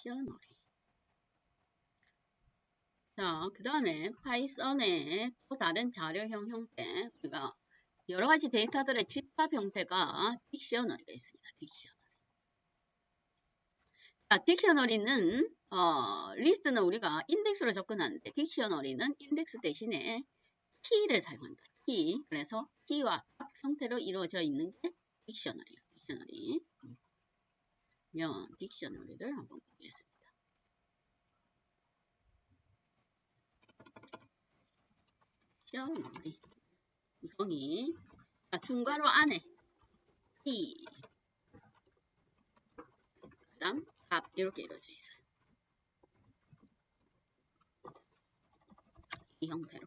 딕셔너리. 자, 그 다음에 파이썬의 또 다른 자료형 형태, 우리가 여러 가지 데이터들의 집합 형태가 딕셔너리가 있습니다. 딕셔너리. 자, 딕셔너리는 리스트는 우리가 인덱스로 접근하는데 딕셔너리는 인덱스 대신에 키를 사용한다. 키. 그래서 키와 합 형태로 이루어져 있는 게 딕셔너리예요. 딕셔너리. 그러면 딕셔너리를 한번 보겠습니다. 딕셔너리. 여기 중괄호 안에 키, 그 다음 합 이렇게 이루어져 있어요. 이 형태로.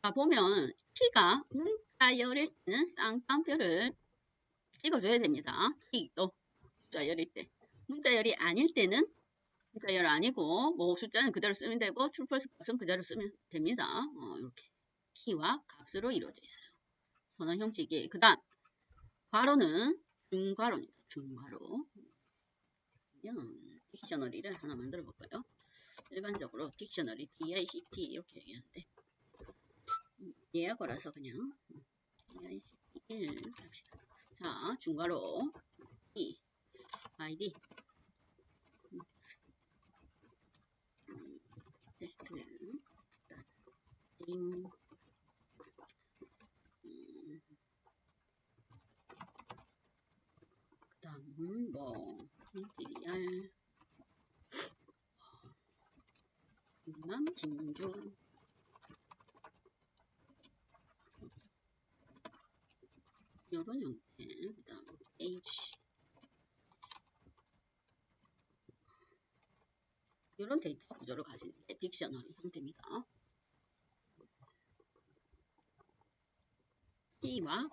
자, 보면 키가 문자열일 때는 쌍따옴표를 찍어줘야 됩니다. 키도 문자열일 때. 문자열이 아닐 때는 문자열 아니고 뭐 숫자는 그대로 쓰면 되고 트루펄스 값은 그대로 쓰면 됩니다. 이렇게 키와 값으로 이루어져 있어요. 선언 형식이. 그 다음 괄호는 중괄호입니다. 중괄호. 딕셔너리를 하나 만들어 볼까요? 일반적으로 딕셔너리 DICT 이렇게 얘기하는데 예약어라서 그냥 DICT 합시다. 자, 중괄호 E ID 테스트 인 그 다음 뭐 PDR 경남 진주 이런 형태. 그 다음 H 이런 데이터 구조를 가진 게 딕셔너리 형태입니다. 키와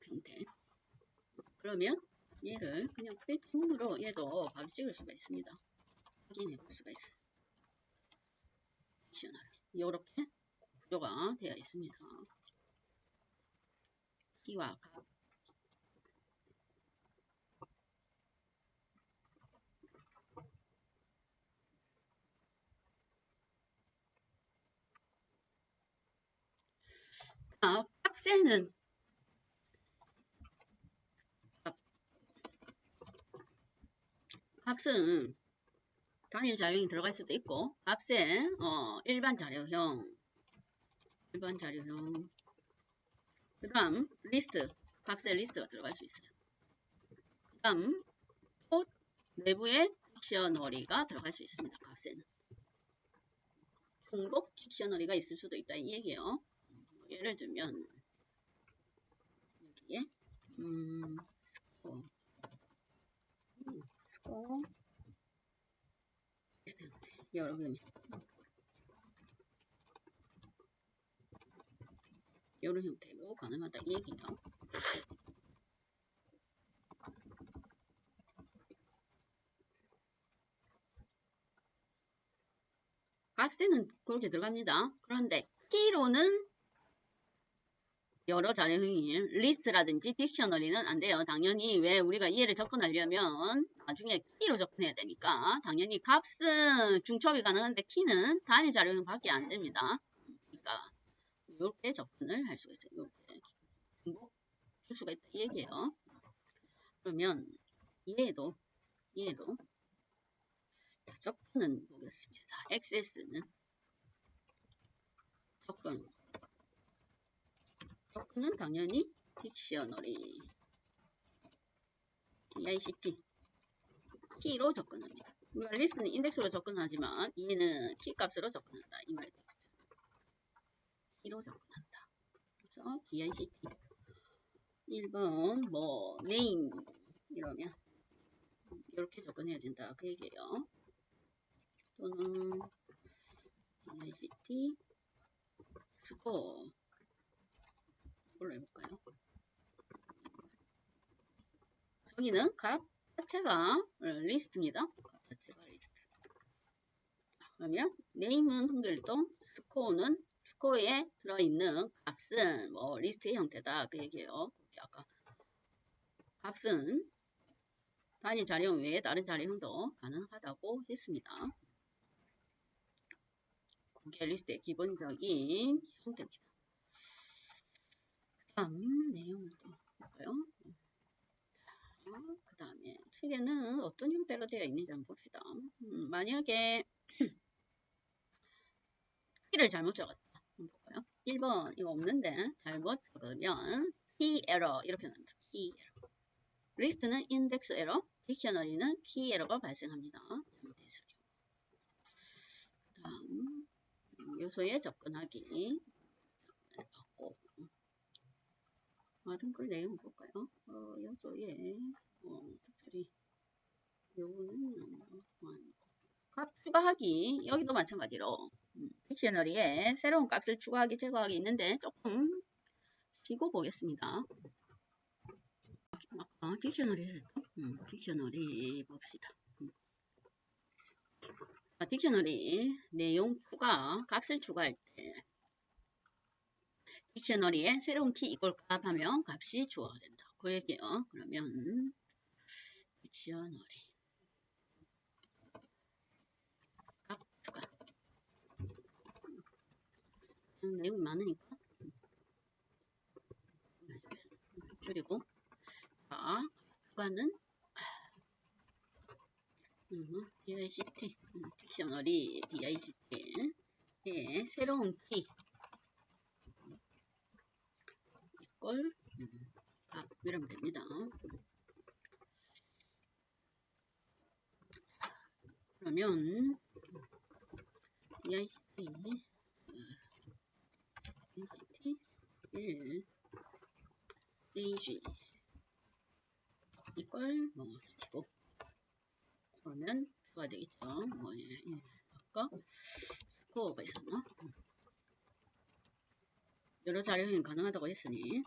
형태. 그러면 얘를 그냥 프린트문으로 얘도 바로 찍을 수가 있습니다. 확인해 볼 수가 있어요. 딕셔너리. 이렇게 구조가 되어 있습니다. 키와 값. 값에는 값은 단일 자료형이 들어갈 수도 있고 값에 일반 자료형 그 다음 리스트 값에 리스트가 들어갈 수 있어요. 그 다음 또 내부에 딕셔너리가 들어갈 수 있습니다. 값에는 중복 딕셔너리가 있을 수도 있다 이 얘기예요. 예를 들면 여기에 스코어 리스트 형태 여러 개 이런 형태로 가능하다 이 얘기예요. 값에는 그렇게 들어갑니다. 그런데 키로는 여러 자료형이 리스트라든지 딕셔너리는 안 돼요. 당연히 왜 우리가 이해를 접근하려면 나중에 키로 접근해야 되니까 당연히 값은 중첩이 가능한데 키는 단위 자료형 밖에 안 됩니다. 그러니까 이렇게 접근을 할 수가 있어요. 이렇게 중복 줄 수가 있다 이 얘기예요. 그러면 얘도 접근은 보겠습니다. XS는 접근은 당연히 딕셔너리 DICT 키로 접근합니다. 우리가 리스트는 인덱스로 접근하지만 얘는 키 값으로 접근한다. 이 말이 되겠어요. 키로 접근한다. 그래서 DICT 1번 뭐 name 이러면 이렇게 접근해야 된다. 그 얘기예요. 또는 DICT 스코어 이걸로 해볼까요? 여기는 값 자체가 리스트입니다. 값 자체가 리스트. 그러면 name은 통계일동, 스코어는 스코어에 들어있는 값은 뭐 리스트의 형태다 그 얘기예요. 아까 값은 단위 자료형 외에 다른 자료형도 가능하다고 했습니다. 공개 리스트의 기본적인 형태입니다. 다음 내용을 또 볼까요? 그 다음에 책에는 어떤 형태로 되어 있는지 한번 봅시다. 만약에 키를 잘못 적었다. 한번 볼까요? 1번 이거 없는데 잘못 적으면 키 에러 이렇게 나옵니다. 키 에러. 리스트는 인덱스 에러, 딕셔너리는 키 에러가 발생합니다. 잘못됐을 경우. 그 다음 요소에 접근하기 받고 등글 내용 볼까요? 요소에 특별히 요거는 값 추가하기 여기도 마찬가지로 딕셔너리에 새로운 값을 추가하기 제거하기 있는데 조금 쉬고 보겠습니다. 딕셔너리에서 딕셔너리 봅시다. 딕셔너리 내용 추가 값을 추가할 때 딕셔너리에 새로운 키 이꼴 값 하면 값이 추가가 된다. 그 얘기예요. 그러면 딕셔너리 값 추가 내용이 많으니까 줄이고 자 추가는 DICT 딕셔너리 DICT에 새로운 키 이꼴 값 이러면 됩니다. 그러면 DICT 1 DG 이걸 치고 그러면 추가 되겠죠. 아까 스코어가 있었나? 여러 자료형이 가능하다고 했으니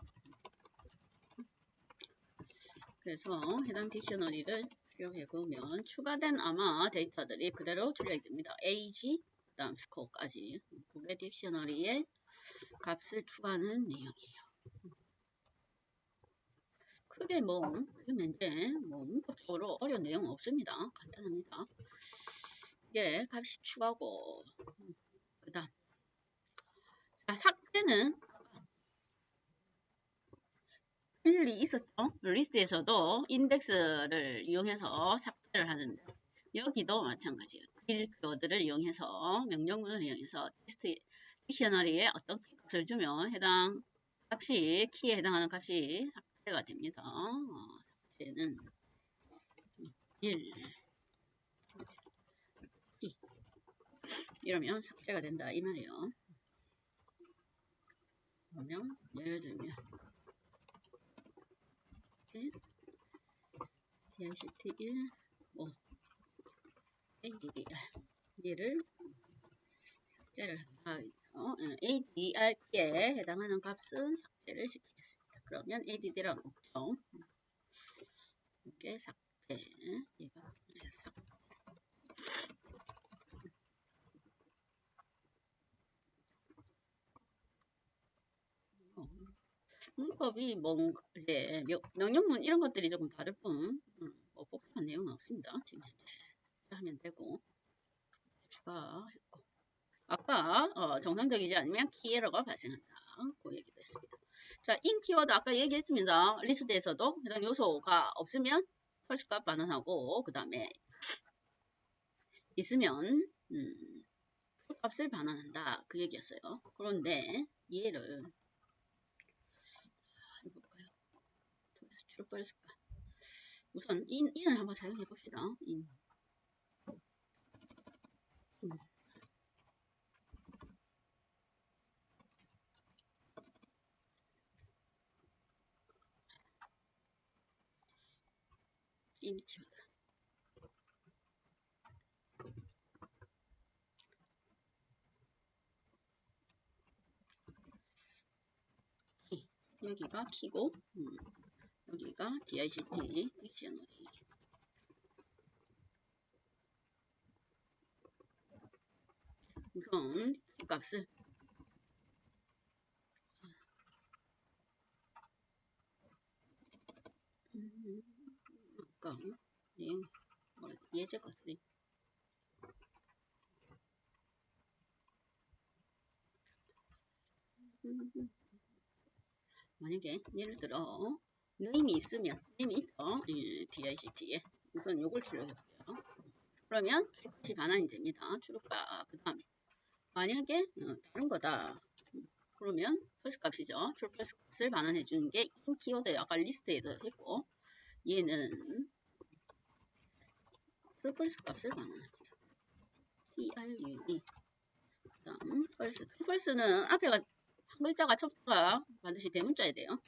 그래서 해당 딕셔너리를 수령해 보면 추가된 아마 데이터들이 그대로 출력이 됩니다. AG 그 다음 스코어까지 그게 딕셔너리의 값을 추가하는 내용이에요. 크게 이제 문법적으로 어려운 내용은 없습니다. 간단합니다. 이게 값이 추가고 그 다음 삭제는 일이 있었죠. 리스트에서도 인덱스를 이용해서 삭제를 하는데 여기도 마찬가지예요. 딜코드를 이용해서 명령문을 이용해서 딕셔너리에 어떤 값을 주면 해당 값이 키에 해당하는 값이 삭제가 됩니다. 삭제는 1 2 이러면 삭제가 된다 이 말이에요. 그러면 예를 들면 DICT 1 5 ADDR 얘를 삭제를 한다. ADR에 해당하는 값은 삭제를 시키겠습니다. 그러면 ADD랑 없죠. 이렇게 삭제 얘가 문법이 뭔가 이제 명령문 이런 것들이 조금 다를 뿐 복잡한 내용은 없습니다. 지금 하면 되고 추가했고 아까 정상적이지 않으면 키에러가 발생한다. 그 얘기도 했습니다. 자, 인 키워드 아까 얘기했습니다. 리스트에서도 해당 요소가 없으면 펄스값 반환하고 그 다음에 있으면 값을 반환한다. 그 얘기였어요. 그런데 얘를 해볼까요? 줄여버렸을까? 우선 인을 한번 사용해 봅시다. 인. 인 키워드. 키. 여기가 키고 여기가 DICT 딕셔너리. 우선 값을 아까 예제거든. 만약에 예를 들어 name이 있으면 name이 있어. DICT에 우선 요걸 출력해볼게요. 그러면 출력값이 반환이 됩니다. 출력값 그 다음에 만약에 다른 거다. 그러면 펄스 값이죠. 출펄스 값을 반환해 주는 게 인 키워드 아까 리스트에도 했고 얘는 출펄스 값을 반환합니다. TRUE 그 다음 펄스. 출펄스는 앞에가 한 글자가 첫 글자가 반드시 대문자야 돼요.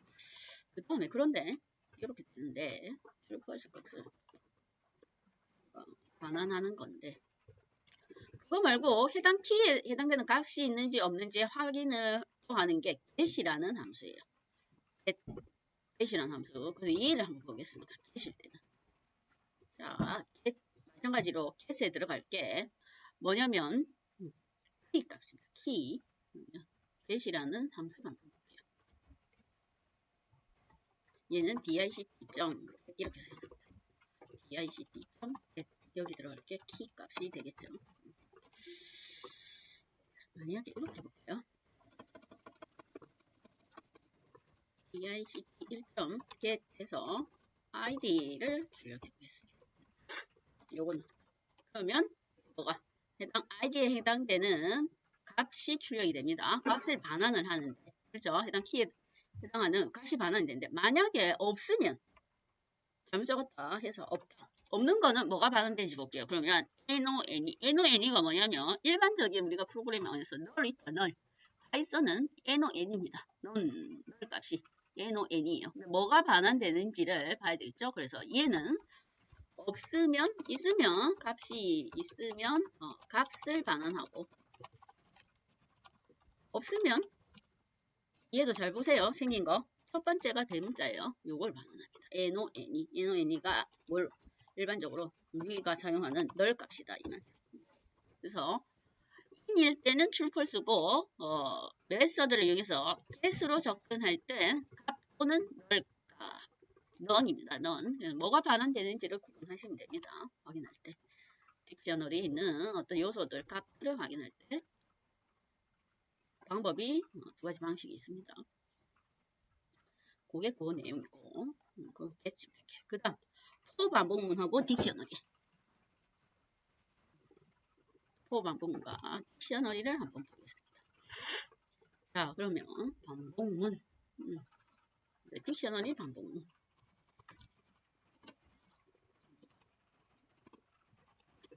그 다음에 그런데 이렇게 되는데 출펄스 값을 반환하는 건데 그거 말고 해당 키에 해당되는 값이 있는지 없는지 확인을 하는 게 get이라는 함수예요. get이라는 함수. 그래서 이해를 한번 보겠습니다. get일 때는. 자, get 마찬가지로 get에 들어갈게. 뭐냐면 key 값입니다. key. get이라는 함수를 한번 볼게요. 얘는 dict. 이렇게 생각합니다. dict.get 여기 들어갈게. key 값이 되겠죠. 만약에 이렇게 볼게요. dict1.get에서 id를 출력해 보겠습니다. 요거는 그러면 뭐가 해당 id에 해당되는 값이 출력이 됩니다. 값을 반환을 하는데 그렇죠? 해당 키에 해당하는 값이 반환이 되는데 만약에 없으면 잘못 적었다 해서 없다. 없는 거는 뭐가 반환되는지 볼게요. 그러면 NONE가 뭐냐면 일반적인 우리가 프로그래밍 안에서 null 있다 null 파이썬은 NON입니다. 넌 값이 NON이에요. 뭐가 반환되는지를 봐야 되겠죠. 그래서 얘는 없으면 있으면 값이 있으면 값을 반환하고 없으면 얘도 잘 보세요. 생긴 거. 첫 번째가 대문자예요. 요걸 반환합니다. NONE가 뭘 일반적으로 우리가 사용하는 널 값이다 이 말이에요. 그래서 인일 때는 출펄스고 메서드를 이용해서 패스로 접근할 때 값 또는 널 값 넌입니다. 넌 뭐가 반환되는지를 구분하시면 됩니다. 확인할 때 딕셔너리에 있는 어떤 요소들 값을 확인할 때 방법이 두 가지 방식이 있습니다. 그게 그 내용이고 그 개치 그 다음 포 반복문하고 딕셔너리 포 반복문과 딕셔너리를 한번 보겠습니다. 자 그러면 반복문 딕셔너리 반복문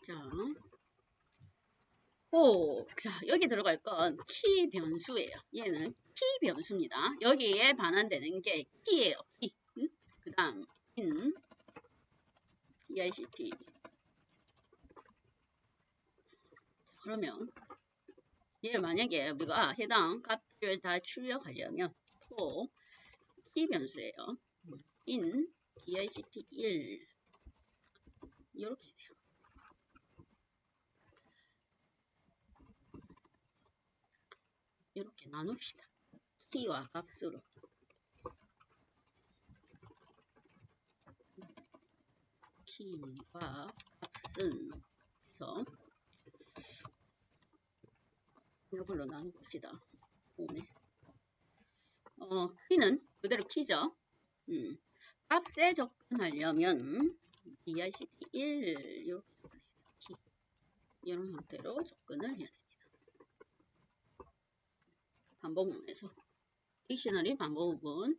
자 여기 들어갈 건 키 변수예요. 얘는 키 변수입니다. 여기에 반환되는 게 키예요. 키. 그 다음 in dict 그러면 얘 만약에 우리가 해당 값을 다 출력하려면 또 키 변수예요. in dict1 이렇게 돼요. 이렇게 나눕시다. 키와 값으로. 키와 값은 해서 이걸로 나눠봅시다. 키는 그대로 키죠. 값에 접근하려면 dict1 이렇게 키 이런 형태로 접근을 해야 됩니다. 반복문에서 딕셔너리 반복문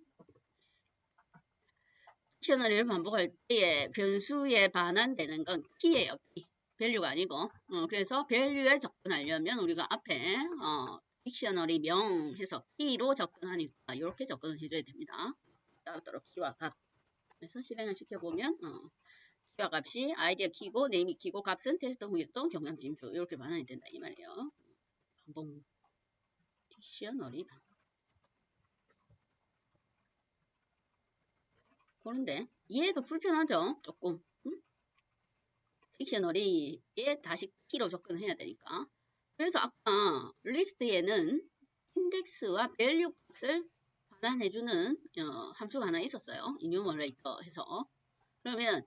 딕셔너리를 반복할 때에 변수에 반환되는 건 키예요. 키. 밸류가 아니고 그래서 밸류에 접근하려면 우리가 앞에 딕셔너리 명 해서 키로 접근하니까 이렇게 접근을 해줘야 됩니다. 따로따로 키와 값 그래서 실행을 시켜보면 키와 값이 아이디어 키고 네임이 키고 값은 테스트 홍일동 경량 진표 이렇게 반환이 된다 이 말이에요. 반복 딕셔너리 그런데 이해도 불편하죠 조금 딕셔너리에 다시 키로 접근해야 되니까 그래서 아까 리스트에는 인덱스와 밸류 값을 반환해주는 함수가 하나 있었어요. 이뉴머레이터 해서 그러면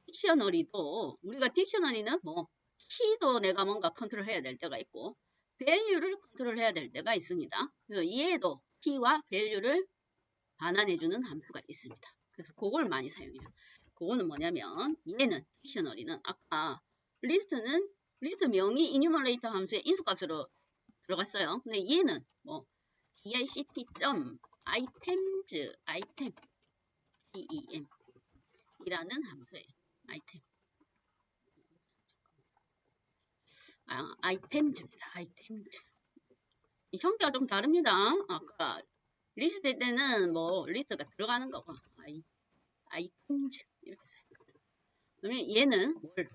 딕셔너리도 우리가 딕셔너리는 뭐 키도 내가 뭔가 컨트롤 해야 될 때가 있고 밸류를 컨트롤 해야 될 때가 있습니다. 그래서 얘도 키와 밸류를 반환해주는 함수가 있습니다. 그래서 그걸 많이 사용해요. 그거는 뭐냐면 얘는 딕셔너리는 아까 리스트는 리스트 명이 이뉴머레이터 함수의 인수값으로 들어갔어요. 근데 얘는 뭐 dict.items item tem 이라는 함수예요. 아이템. 아이템즈입니다. 아이템즈. 형태가 좀 다릅니다. 아까 리스트 때는 뭐 리스트가 들어가는 거고 아이템즈 이렇게 써요. 그러면 얘는 뭘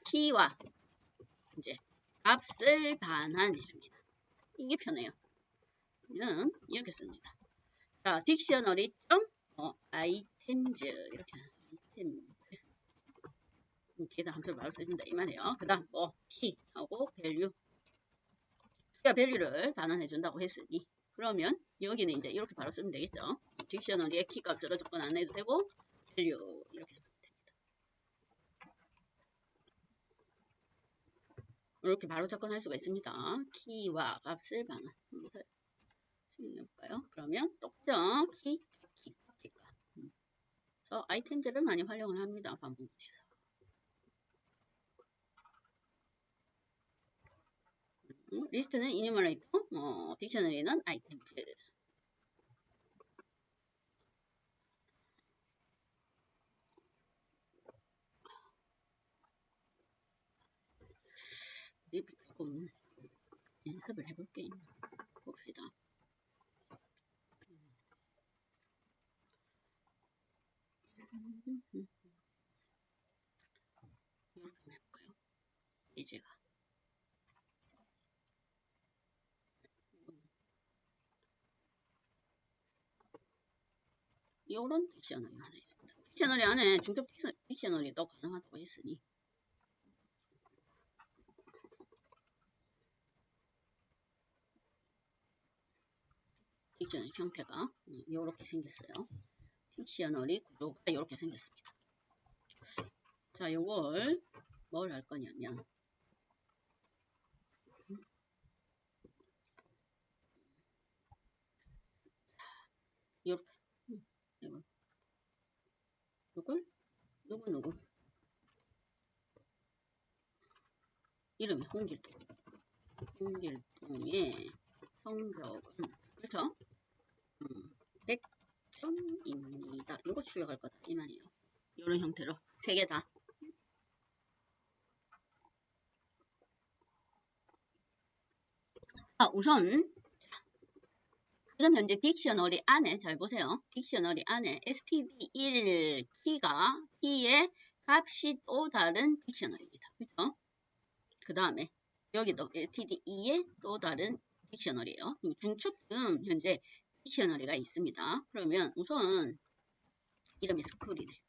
키와 이제 값을 반환해 줍니다. 이게 편해요. 이렇게 씁니다. 자, 딕셔너리 아이템즈 이렇게 아이템 계산 함수를 바로 써준다 이 말이에요. 그 다음 뭐 키하고 밸류 키와 밸류를 반환해 준다고 했으니 그러면 여기는 이제 이렇게 바로 쓰면 되겠죠. 딕셔너리의 키 값으로 접근 안 해도 되고 밸류 이렇게 쓰면 됩니다. 이렇게 바로 접근할 수가 있습니다. 키와 값을 반환 실행해볼까요? 그러면 똑정 키 그래서 아이템즈를 많이 활용을 합니다. 반복해서. 리스트는 이뉴머레이터, 딕셔너리는 아이템즈. 우리 조금 연습을 해볼게요. 봅시다. 이렇게 해볼까요? 예제가. 이런 딕셔너리 하나 있습니다. 딕셔너리 안에 중첩 딕셔너리도 가능하다고 했으니 딕셔너리 형태가 이렇게 생겼어요. 딕셔너리 구조가 이렇게 생겼습니다. 자, 이걸 뭘 할 거냐면 이렇게 이걸 누구 이름이 홍길동의 성적은 그렇죠? 100점입니다. 이거 출력할 거다 이 말이에요. 이런 형태로 세 개 다. 우선 지금 현재 딕셔너리 안에 잘 보세요. 딕셔너리 안에 std1 키의 값이 또 다른 딕셔너리입니다. 그렇죠? 그 다음에 여기도 std2의 또 다른 딕셔너리예요. 중첩금 현재 딕셔너리가 있습니다. 그러면 우선 이름이 스쿨이네.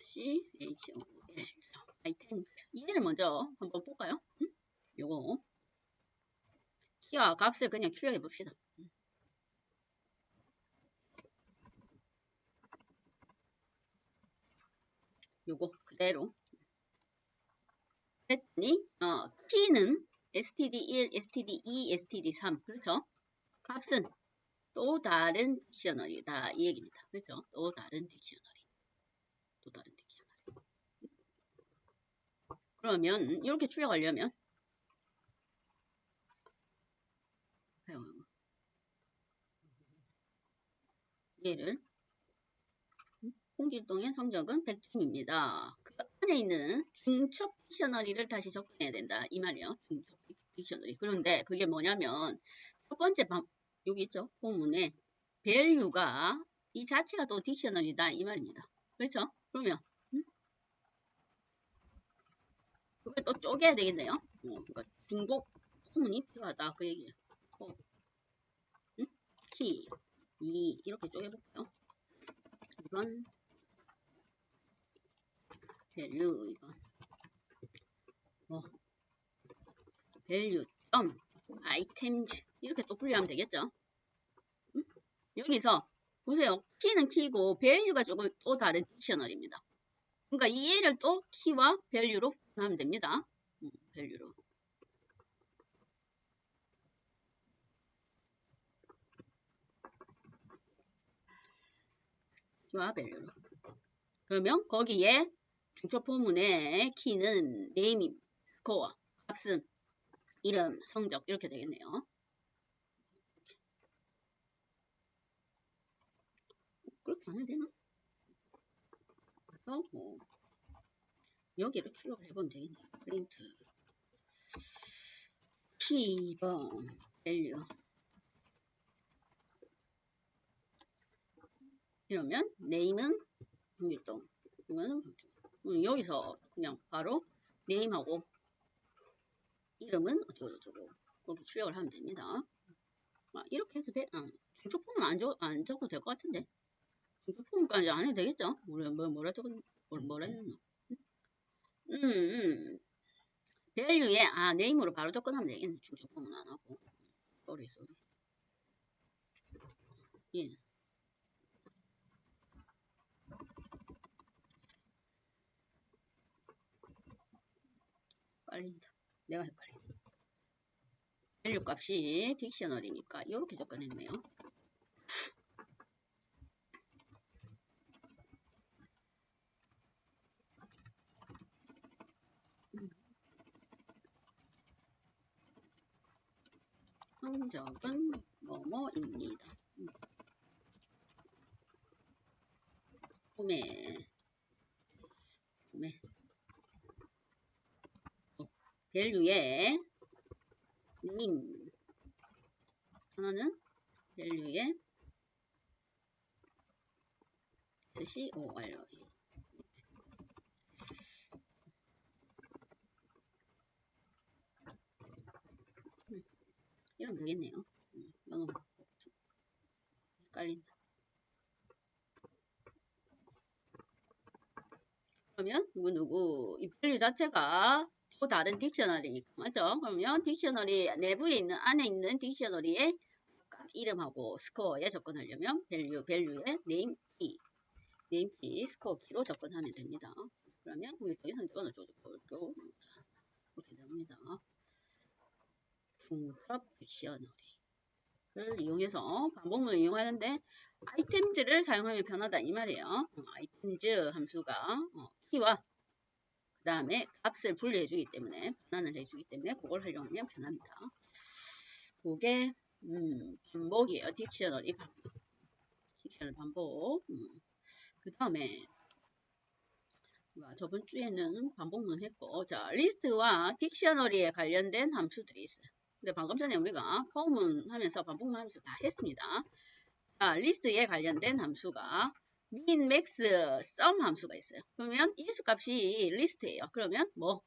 CHOL 아이템 얘를 먼저 한번 볼까요? 요거 키와 값을 그냥 출력해 봅시다. 요거 그대로 했더니 키는 std1, std2, std3 그렇죠? 값은 또 다른 딕셔너리다 이 얘기입니다. 그렇죠? 또 다른 딕셔너리. 그러면 이렇게 출력하려면 얘를 홍길동의 성적은 100점입니다. 그 안에 있는 중첩 딕셔너리를 다시 접근해야 된다 이 말이에요. 중첩 딕셔너리. 그런데 그게 뭐냐면 첫 번째 여기 있죠. 포문에 value가 이 자체가 또 딕셔너리다 이 말입니다. 그렇죠? 그러면 그걸 또 쪼개야 되겠네요. 그러니까 중복 포문이 필요하다 그 얘기예요. 키 2 이렇게 쪼개볼까요? 이건 value 이건 value 점 items 이렇게 또 분류하면 되겠죠. 여기서 보세요. 키는 키고 value가 조금 또 다른 딕셔널입니다. 그러니까 이 얘를 또 키와 value로 하면 됩니다. value로. 키와 value로. 그러면 거기에 중첩 포문의 키는 name, score, 값은 이름, 성적 이렇게 되겠네요. 그렇게 안 해도 되나? 그래서 뭐 여기를 출력을 해보면 되겠네요. 프린트 키번 밸류 이러면 네임은 홍길동 이거는 여기서 그냥 바로 네임하고 이름은 어쩌고저쩌고 그렇게 출력을 하면 됩니다. 이렇게 해도 돼? 중첩폼은 안 적어도 될 것 같은데 중첩폼까지 안 해도 되겠죠? 뭐라 해야 되나? 밸류에 네임으로 바로 접근하면 되겠네. 중첩폼은 안 하고 쏘리 예. 헷갈린다. 내가 헷갈린다. 밸류 값이 딕셔너리니까 이렇게 접근했네요. 성적은 뭐뭐입니다. 구매 밸류에 name 하나는 밸류에 CORE 이러면 되겠네요. 이거는 헷갈린다. 그러면 누구 이 밸류 자체가 또 다른 딕셔너리니까 맞죠? 그러면 딕셔너리 내부에 있는 안에 있는 딕셔너리의 이름하고 스코어에 접근하려면 밸류에 name key 스코어 키로 접근하면 됩니다. 그러면 우리 더 이상 이거는 저도 이렇게 됩니다. 중첩 딕셔너리를 이용해서 반복문을 이용하는데 아이템즈를 사용하면 편하다 이 말이에요. 아이템즈 함수가 키와 그 다음에 값을 분리해주기 때문에 변환을 해주기 때문에 그걸 활용하면 편합니다. 그게 반복이에요. 딕셔너리 반복. 딕셔너리 반복. 그 다음에 저번 주에는 반복문 했고 자 리스트와 딕셔너리에 관련된 함수들이 있어요. 근데 방금 전에 우리가 포문 하면서 반복문 하면서 다 했습니다. 자 리스트에 관련된 함수가 min, max, sum 함수가 있어요. 그러면 인수값이 리스트예요. 그러면 뭐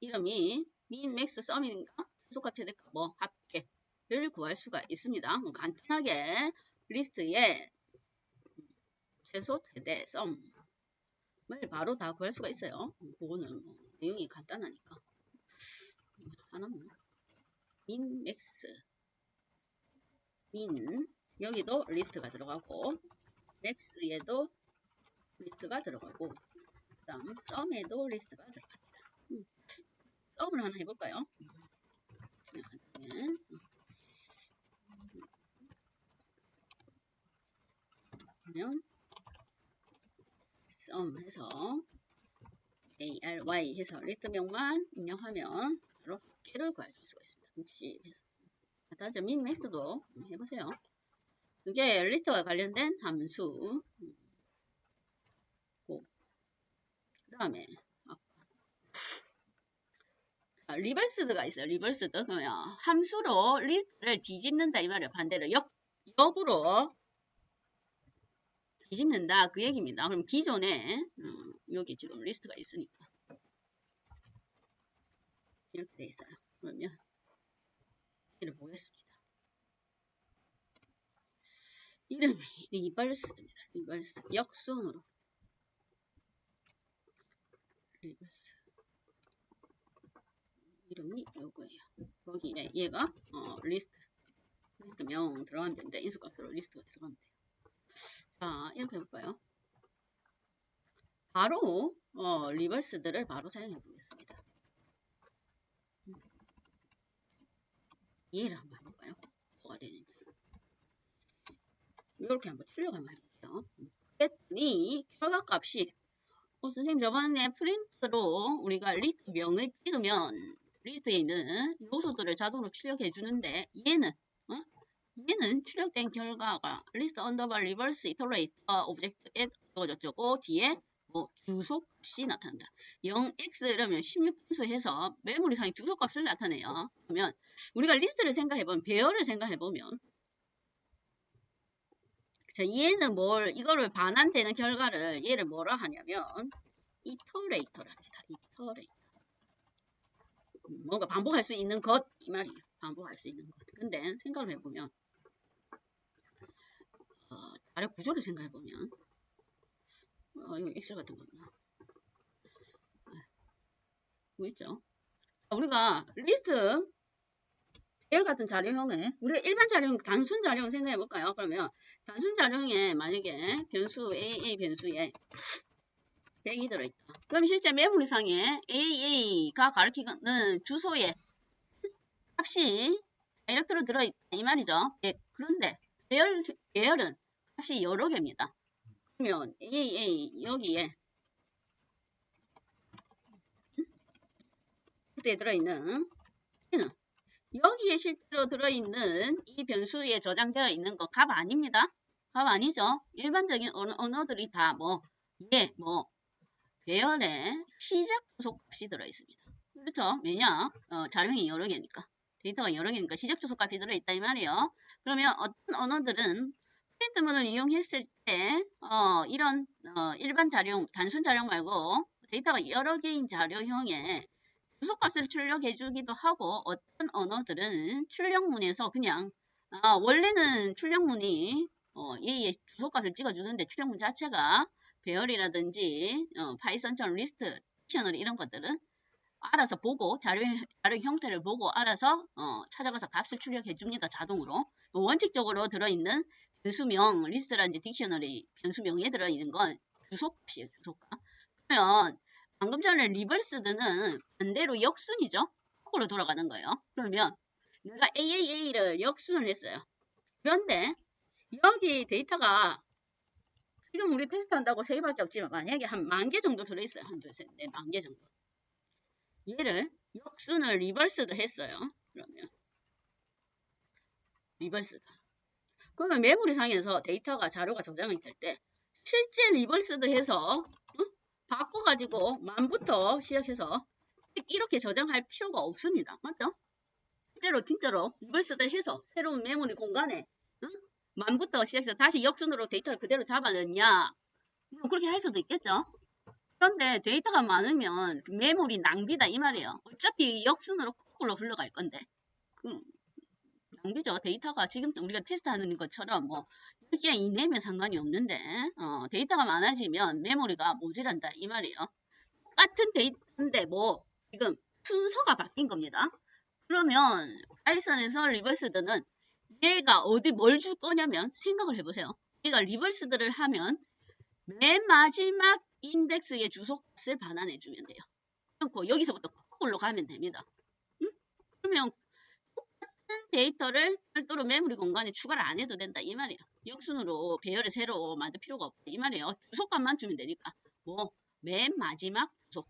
이름이 min, max, sum인가 최소값 최대값 뭐 합계를 구할 수가 있습니다. 간단하게 리스트에 최소 최대 sum 바로 다 구할 수가 있어요. 그거는 뭐 내용이 간단하니까. 하나만. min, max, min 여기도 리스트가 들어가고 max에도 리스트가 들어가고 그 다음 sum에도 리스트가 들어갑니다. sum을 하나 해볼까요? 그러면 sum 해서 ARY 해서 리스트명만 입력하면 바로 합계를 구할 수가 있습니다. 60 다시 min, max도 해보세요. 이게 리스트와 관련된 함수 그 다음에 리버스드가 있어요. 리버스드 그러면 함수로 리스트를 뒤집는다 이 말이에요. 반대로 역으로 뒤집는다 그 얘기입니다. 그럼 기존에 여기 지금 리스트가 있으니까 이렇게 돼 있어요. 그러면 이를 보겠습니다. 이름이 리버스드입니다. 리버스 역순으로 리버스 이름이 요거예요. 거기에 얘가 리스트명 들어가면 되는데 인수값으로 리스트가 들어가면 돼요. 자, 이렇게 해볼까요? 바로 리버스들을 바로 사용해 보겠습니다. 이해를 한번 해볼까요? 뭐가 되는지. 이렇게 한번 출력 한번 해볼게요. 그랬더니 결과값이 선생님 저번에 프린트로 우리가 리스트 명을 찍으면 리스트에 있는 요소들을 자동으로 출력해 주는데 얘는 출력된 결과가 리스트 언더바 리버스 이터레이터 오브젝트 앱 어쩌고 뒤에 뭐 주소값이 나타난다. 0x 이러면 16분수 해서 메모리상의 주소값을 나타내요. 그러면 우리가 리스트를 생각해보면 배열을 생각해보면 자, 얘는 이거를 반환되는 결과를 얘를 뭐라 하냐면 이터레이터랍니다. 이터레이터. 뭔가 반복할 수 있는 것 이 말이에요. 반복할 수 있는 것. 근데 생각을 해보면 아래 구조를 생각해보면 이거 엑셀 같은 거나 뭐 있죠? 우리가 리스트 배열 같은 자료형에 우리가 일반 자료형 단순 자료형 생각해볼까요? 그러면 단순 자료형에 만약에 변수 AA 변수에 100이 들어있다. 그럼 실제 메모리상에 AA가 가리키는 주소에 값이 다이렉트로 들어있다 이 말이죠. 예, 그런데 배열은 값이 여러 개입니다. 그러면 AA 여기에 들어있는 얘는 여기에 실제로 들어있는 이 변수에 저장되어 있는 거 값 아닙니다. 값 아니죠. 일반적인 언어들이 다 배열에 시작 주소 값이 들어있습니다. 그렇죠? 왜냐? 자료형이 여러 개니까. 데이터가 여러 개니까 시작 주소 값이 들어있다 이 말이에요. 그러면 어떤 언어들은 프린트문을 이용했을 때 이런 일반 자료형, 단순 자료형 말고 데이터가 여러 개인 자료형에 주소값을 출력해 주기도 하고 어떤 언어들은 출력문에서 그냥 원래는 출력문이 얘의 주소값을 찍어주는데 출력문 자체가 배열이라든지 파이썬처럼 리스트, 딕셔너리 이런 것들은 알아서 보고 자료 형태를 보고 알아서 찾아가서 값을 출력해 줍니다. 자동으로. 원칙적으로 들어있는 변수명, 리스트라든지 딕셔너리 변수명에 들어있는 건 주소값이에요. 주소값. 그러면 방금 전에 리버스드는 반대로 역순이죠. 거꾸로 돌아가는 거예요. 그러면 내가 AAA를 역순을 했어요. 그런데 여기 데이터가 지금 우리 테스트한다고 3개밖에 없지만 만약에 한 10,000개 정도 들어있어요. 한 둘, 셋, 넷, 10,000개 정도. 얘를 역순을 리버스드 했어요. 그러면 리버스드. 그러면 메모리상에서 데이터가 자료가 저장이 될 때 실제 리버스드 해서 바꿔가지고 만부터 시작해서 이렇게 저장할 필요가 없습니다. 맞죠? 진짜로 리버스드 해서 새로운 메모리 공간에 만부터 시작해서 다시 역순으로 데이터를 그대로 잡아넣냐 그렇게 할 수도 있겠죠. 그런데 데이터가 많으면 메모리 낭비다 이 말이에요. 어차피 역순으로 거꾸로 흘러갈 건데 낭비죠. 데이터가 지금 우리가 테스트하는 것처럼 10개 이내면 상관이 없는데 데이터가 많아지면 메모리가 모자란다 이 말이에요. 똑같은 데이터인데 지금 순서가 바뀐 겁니다. 그러면 파이썬에서 리버스드는 얘가 뭘 줄 거냐면 생각을 해보세요. 얘가 리버스드를 하면 맨 마지막 인덱스의 주소값을 반환해주면 돼요. 그럼 여기서부터 거꾸로 가면 됩니다. 그러면 똑같은 데이터를 별도로 메모리 공간에 추가를 안 해도 된다 이 말이에요. 역순으로 배열을 새로 만들 필요가 없다 이 말이에요. 주소값만 주면 되니까 맨 마지막 주소.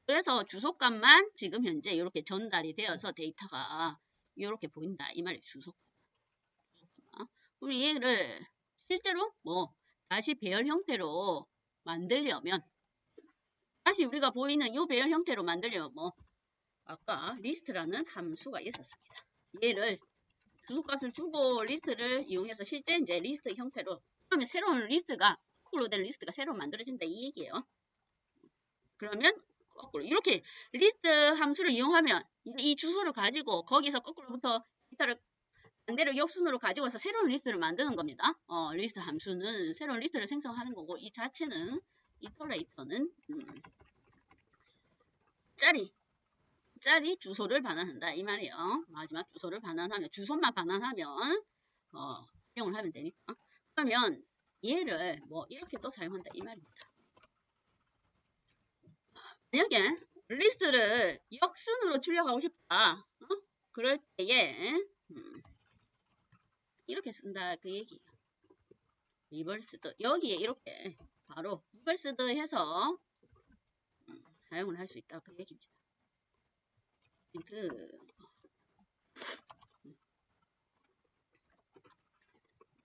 그래서 주소값만 지금 현재 이렇게 전달이 되어서 데이터가 이렇게 보인다 이 말이에요. 주소값. 그럼 얘를 실제로 다시 배열 형태로 만들려면 다시 우리가 보이는 이 배열 형태로 만들려면 아까 리스트라는 함수가 있었습니다. 얘를 주소값을 주고 리스트를 이용해서 실제 이제 리스트 형태로 그러면 새로운 리스트가 거꾸로 된 리스트가 새로 만들어진다 이 얘기예요. 그러면 거꾸로 이렇게 리스트 함수를 이용하면 이 주소를 가지고 거기서 거꾸로부터 데이터를 반대로 역순으로 가지고 와서 새로운 리스트를 만드는 겁니다. 리스트 함수는 새로운 리스트를 생성하는 거고 이 자체는 이터레이터는 짜리 주소를 반환한다 이 말이에요. 마지막 주소를 반환하면 주소만 반환하면 사용을 하면 되니까. 그러면 얘를 뭐 이렇게 또 사용한다 이 말입니다. 만약에 리스트를 역순으로 출력하고 싶다. 그럴 때에 이렇게 쓴다 그 얘기예요. 리버스드 여기에 이렇게 바로 리버스드 해서 사용을 할 수 있다 그 얘기입니다.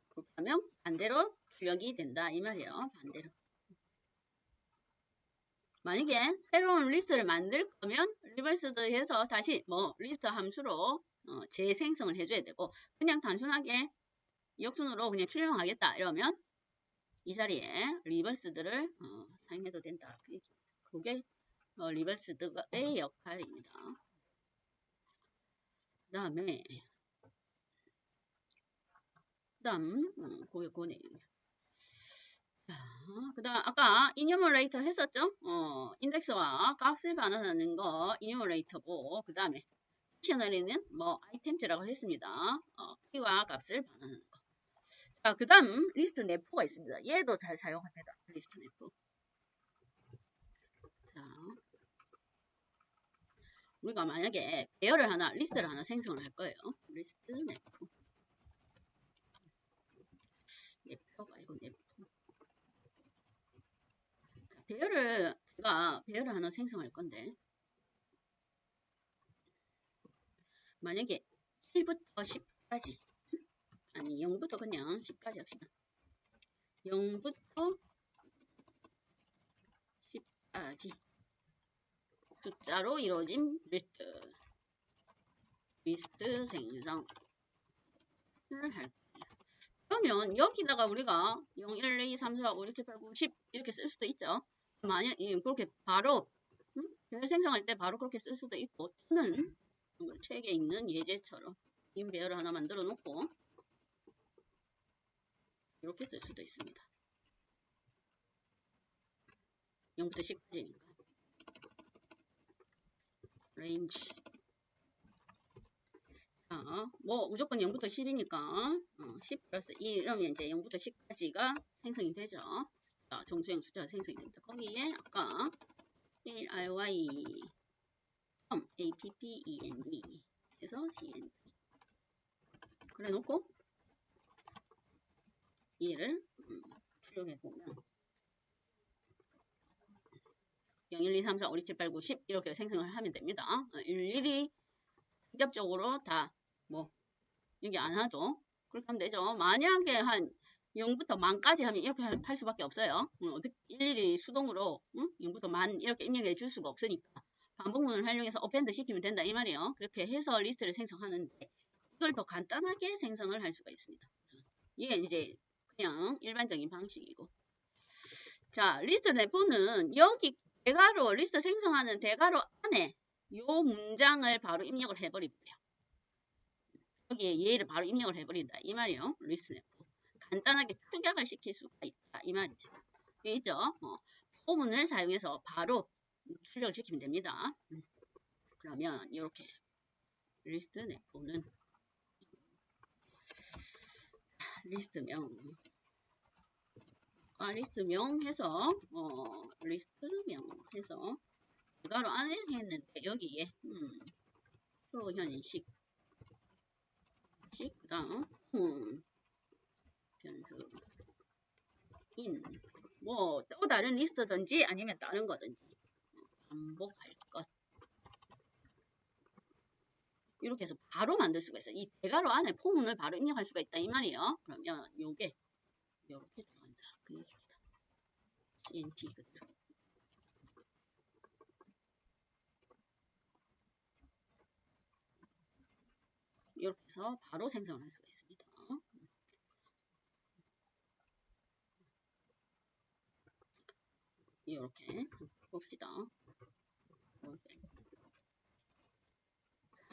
그렇다면 반대로 출력이 된다 이 말이에요. 반대로. 만약에 새로운 리스트를 만들 거면 리버스드 해서 다시 뭐 리스트 함수로 재생성을 해줘야 되고 그냥 단순하게 역순으로 그냥 출력하겠다 이러면 이 자리에 리버스드를 사용해도 된다. 그게 리버스드의 역할입니다. 그 다음 그 내용이에요. 그 다음 아까 이뉴머레이터 했었죠? 인덱스와 값을 반환하는 거 이뉴머레이터고 그 다음에 딕셔너리는 뭐 아이템즈라고 했습니다. 키와 값을 반환하는 거. 자, 그 다음 리스트 네포가 있습니다. 얘도 잘 사용합니다. 리스트 네포. 자, 우리가 만약에 배열을 하나, 리스트를 하나 생성을 할 거예요. 리스트 네포. 네포가 아니고 네포. 배열을 하나 생성할 건데 만약에 1부터 10까지 아니 0부터 그냥 10까지 합시다. 0부터 10까지 숫자로 이루어진 리스트 생성을 할 거예요. 그러면 여기다가 우리가 0, 1, 2, 3, 4, 5, 6, 7, 8, 9, 10 이렇게 쓸 수도 있죠. 만약 그렇게 바로 배열 생성할 때 바로 그렇게 쓸 수도 있고 또는 책에 있는 예제처럼 인 배열을 하나 만들어 놓고 이렇게 쓸 수도 있습니다. 0부터 10까지니까 range 뭐 무조건 0부터 10이니까 10 플러스 2 이러면 이제 0부터 10까지가 생성이 되죠. 자, 정수형 숫자가 생성이 됩니다. 거기에 아까 ARY APPEND 해서 CND 그래 놓고 얘를 출력해 보면 0, 1, 2, 3, 4, 5, 6, 7, 8, 9, 10 이렇게 생성을 하면 됩니다. 일일이 직접적으로 다 뭐 여기 안 하죠. 그렇게 하면 되죠. 만약에 한 0부터 만까지 하면 이렇게 할 수밖에 없어요. 어떻게 일일이 수동으로 0부터 만 이렇게 입력해 줄 수가 없으니까 반복문을 활용해서 어펜드 시키면 된다 이 말이에요. 그렇게 해서 리스트를 생성하는데 이걸 더 간단하게 생성을 할 수가 있습니다. 이게 이제 그냥 일반적인 방식이고 자 리스트 네포는 여기 대괄호 리스트 생성하는 대괄호 안에 요 문장을 바로 입력을 해버립니다. 여기에 얘를 바로 입력을 해버린다 이 말이에요. 리스트 네포 간단하게 축약을 시킬 수가 있다 이 말이죠. 있죠? 포문을 사용해서 바로 출력을 시키면 됩니다. 그러면 이렇게 리스트 네포는 리스트명 해서 리스트명 해서 대괄호 안에 했는데 여기에 표현식 그 다음 변수 뭐 또 다른 리스트든지 아니면 다른 거든지 반복할 것 이렇게 해서 바로 만들 수가 있어요. 이 대괄호 안에 포문을 바로 입력할 수가 있다 이 말이에요. 그러면 요게 이렇게 들어간다 그 얘기입니다. CNT 그대로 이렇게 해서 바로 생성을 할 수가 있습니다. 이렇게 봅시다.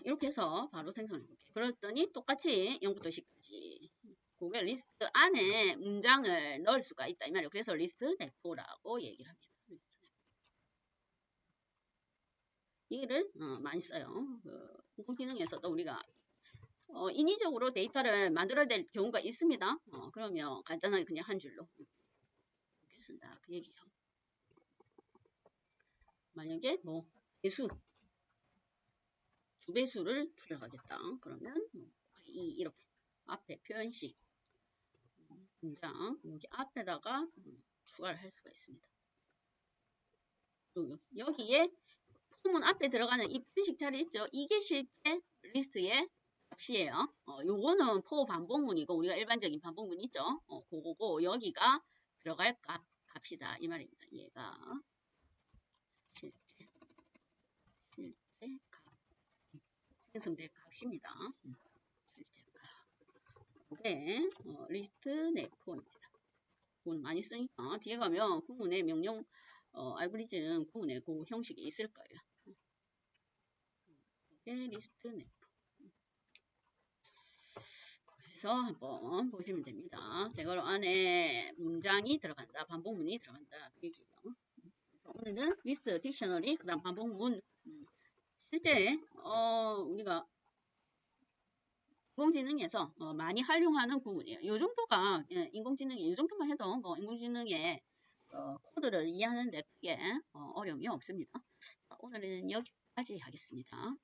이렇게 해서 바로 생성을 해볼게요. 그랬더니 똑같이 0부터 10까지 그게 리스트 안에 문장을 넣을 수가 있다 이 말이에요. 그래서 리스트 네포라고 얘기를 합니다. 리스트 네포. 얘를 많이 써요. 공공 기능에서도 우리가 인위적으로 데이터를 만들어야 될 경우가 있습니다. 그러면 간단하게 그냥 한 줄로 이렇게 쓴다. 그 얘기예요. 만약에 뭐 배수, 두 배수를 투자하겠다. 그러면 이렇게 앞에 표현식 문장 여기 앞에다가 추가를 할 수가 있습니다. 여기에 폼은 앞에 들어가는 이 표현식 자리 있죠? 이게 실제 리스트의 값이에요. 요거는 포 반복문이고 우리가 일반적인 반복문 있죠? 그거고 여기가 들어갈 값이다 이 말입니다. 얘가 실제 값 생성될 값입니다. 실제 값. 이게 리스트 네포입니다. 구문 많이 쓰니까 뒤에 가면 구문의 명령 알고리즘 구문의 그 형식이 있을 거예요. 이게 리스트 네포. 그래서 한번 보시면 됩니다. 대괄호 안에 문장이 들어간다, 반복문이 들어간다 그 얘기예요. 오늘은 리스트, 딕셔너리, 그다음 반복문. 실제 우리가 인공지능에서 많이 활용하는 구문이에요. 이 정도가 인공지능이 이 정도만 해도 뭐 인공지능의 코드를 이해하는데 크게 어려움이 없습니다. 오늘은 여기까지 하겠습니다.